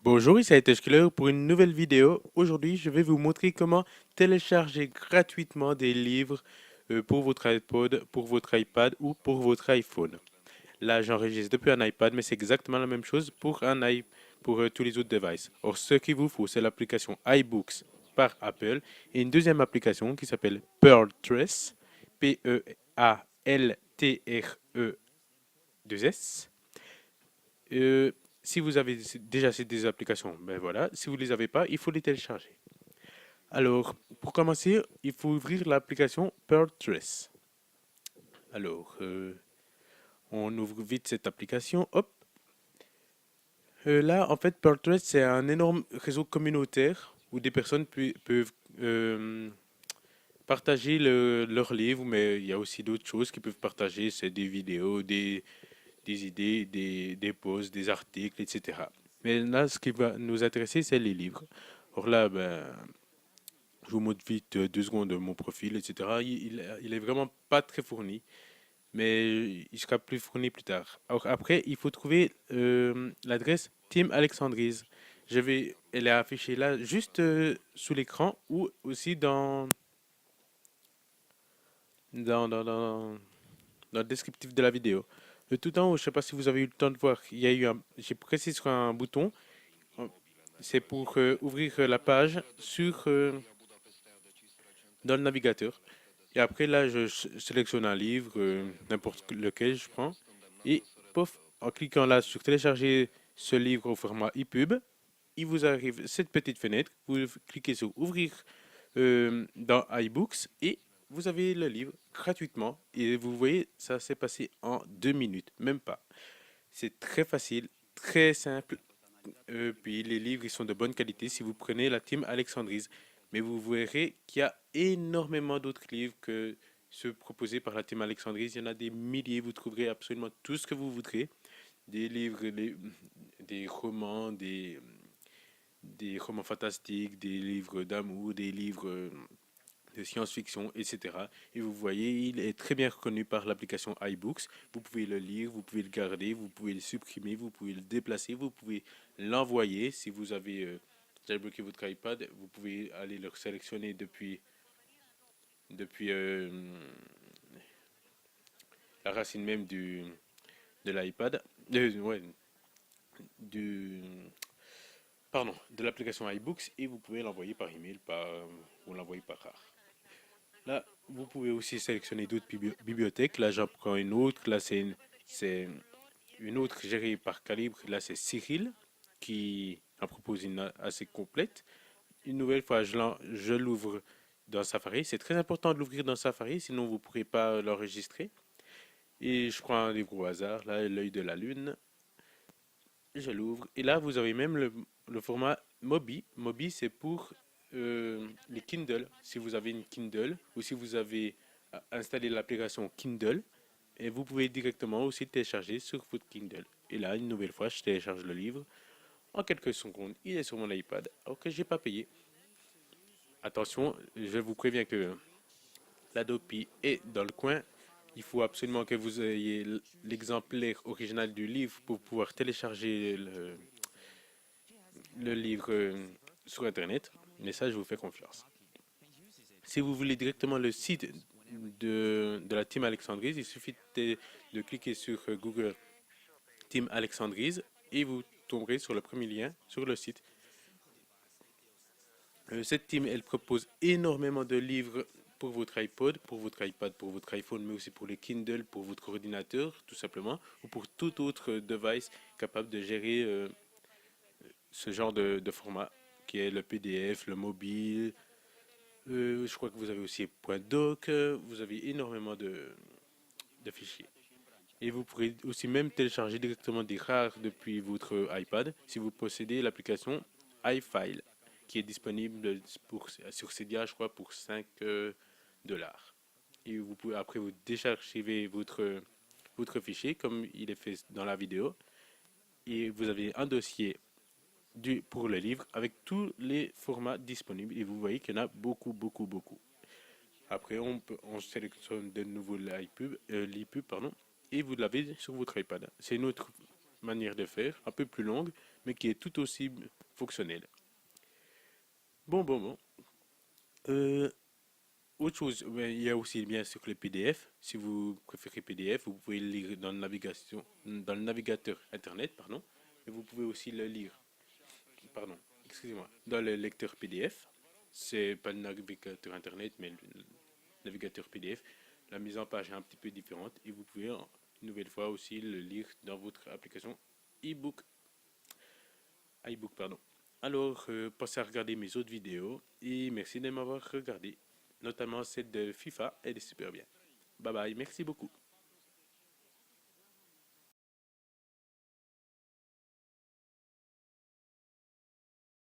Bonjour, ici Killer pour une nouvelle vidéo. Aujourd'hui, je vais vous montrer comment télécharger gratuitement des livres pour votre iPod, pour votre iPad ou pour votre iPhone. Là, j'enregistre depuis un iPad, mais c'est exactement la même chose pour pour tous les autres devices. Or, ce qu'il vous faut, c'est l'application iBooks par Apple et une deuxième application qui s'appelle Pearltress, Pealtree2S. Euh, si vous avez déjà ces deux applications, ben voilà. Si vous ne les avez pas, il faut les télécharger. Alors, pour commencer, il faut ouvrir l'application Pearltress. Alors, on ouvre vite cette application. Hop. Là, en fait, Pearltress, c'est un énorme réseau communautaire où des personnes peuvent partager leurs livres, mais il y a aussi d'autres choses qu'ils peuvent partager. C'est des vidéos, des idées, des posts, des articles, etc. Mais là, ce qui va nous intéresser, c'est les livres. Or là, ben, je vous montre vite 2 secondes mon profil, etc. Il est vraiment pas très fourni, mais il sera plus fourni plus tard. Alors après, il faut trouver l'adresse Team Alexandrise. Elle est affichée là, juste sous l'écran ou aussi dans le descriptif de la vidéo. Le tout en haut, je ne sais pas si vous avez eu le temps de voir, j'ai pressé sur un bouton. C'est pour ouvrir la page dans le navigateur. Et après, là, je sélectionne un livre, n'importe lequel je prends. Et pof, en cliquant là sur télécharger ce livre au format EPUB, il vous arrive cette petite fenêtre. Vous cliquez sur ouvrir dans iBooks et vous avez le livre gratuitement. Et vous voyez, ça s'est passé en 2 minutes, même pas. C'est très facile, très simple. Puis les livres, ils sont de bonne qualité si vous prenez la team Alexandrise. Mais vous verrez qu'il y a énormément d'autres livres que ceux proposés par la team Alexandrise. Il y en a des milliers, vous trouverez absolument tout ce que vous voudrez. Des livres, des romans, des romans fantastiques, des livres d'amour, des livres de science-fiction, etc. Et vous voyez, il est très bien reconnu par l'application iBooks. Vous pouvez le lire, vous pouvez le garder, vous pouvez le supprimer, vous pouvez le déplacer, vous pouvez l'envoyer. Si vous avez jailbreaké votre iPad, vous pouvez aller le sélectionner depuis la racine même de l'iPad, ouais, du, de l'application iBooks et vous pouvez l'envoyer par email ou l'envoyer par rare. Là, vous pouvez aussi sélectionner d'autres bibliothèques. Là, j'en prends une autre. Là, c'est une autre gérée par Calibre. Là, c'est Cyril qui en propose une assez complète. Une nouvelle fois, je l'ouvre dans Safari. C'est très important de l'ouvrir dans Safari, sinon vous ne pourrez pas l'enregistrer. Et je prends un livre au hasard, là, L'œil de la lune. Je l'ouvre. Et là, vous avez même le format Mobi. Mobi, c'est pour les Kindle. Si vous avez une Kindle ou si vous avez installé l'application Kindle, et vous pouvez directement aussi télécharger sur votre Kindle. Et là, une nouvelle fois, je télécharge le livre. En quelques secondes, il est sur mon iPad, alors que je n'ai pas payé. Attention, je vous préviens que l'Adopi est dans le coin. Il faut absolument que vous ayez l'exemplaire original du livre pour pouvoir télécharger le livre sur Internet, mais ça, je vous fais confiance. Si vous voulez directement le site de la Team Alexandrise, il suffit de cliquer sur Google Team Alexandrise et vous tomberez sur le premier lien sur le site. Cette team, elle propose énormément de livres pour votre iPod, pour votre iPad, pour votre iPhone, mais aussi pour les Kindle, pour votre ordinateur, tout simplement, ou pour tout autre device capable de gérer ce genre de format, qui est le PDF, le mobile. Je crois que vous avez aussi .doc, vous avez énormément de fichiers. Et vous pourrez aussi même télécharger directement des rares depuis votre iPad si vous possédez l'application iFile, qui est disponible sur Cydia, je crois, pour 5 dollars. Et vous pouvez après vous décharger votre fichier comme il est fait dans la vidéo. Et vous avez un dossier pour le livre avec tous les formats disponibles. Et vous voyez qu'il y en a beaucoup, beaucoup, beaucoup. Après, on sélectionne de nouveau l'EPUB, pardon, et vous l'avez sur votre iPad. C'est une autre manière de faire, un peu plus longue, mais qui est tout aussi fonctionnelle. Bon. Euh, Autre chose, ben, il y a aussi bien sûr les PDF. Si vous préférez PDF, vous pouvez le lire dans le navigateur Internet, pardon, et vous pouvez aussi le lire, pardon, excusez-moi, dans le lecteur PDF. C'est pas le navigateur Internet, mais le navigateur PDF. La mise en page est un petit peu différente et vous pouvez une nouvelle fois aussi le lire dans votre application ebook, iBook, pardon. Alors, pensez à regarder mes autres vidéos et merci de m'avoir regardé, notamment celle de FIFA, elle est super bien. Bye bye, merci beaucoup.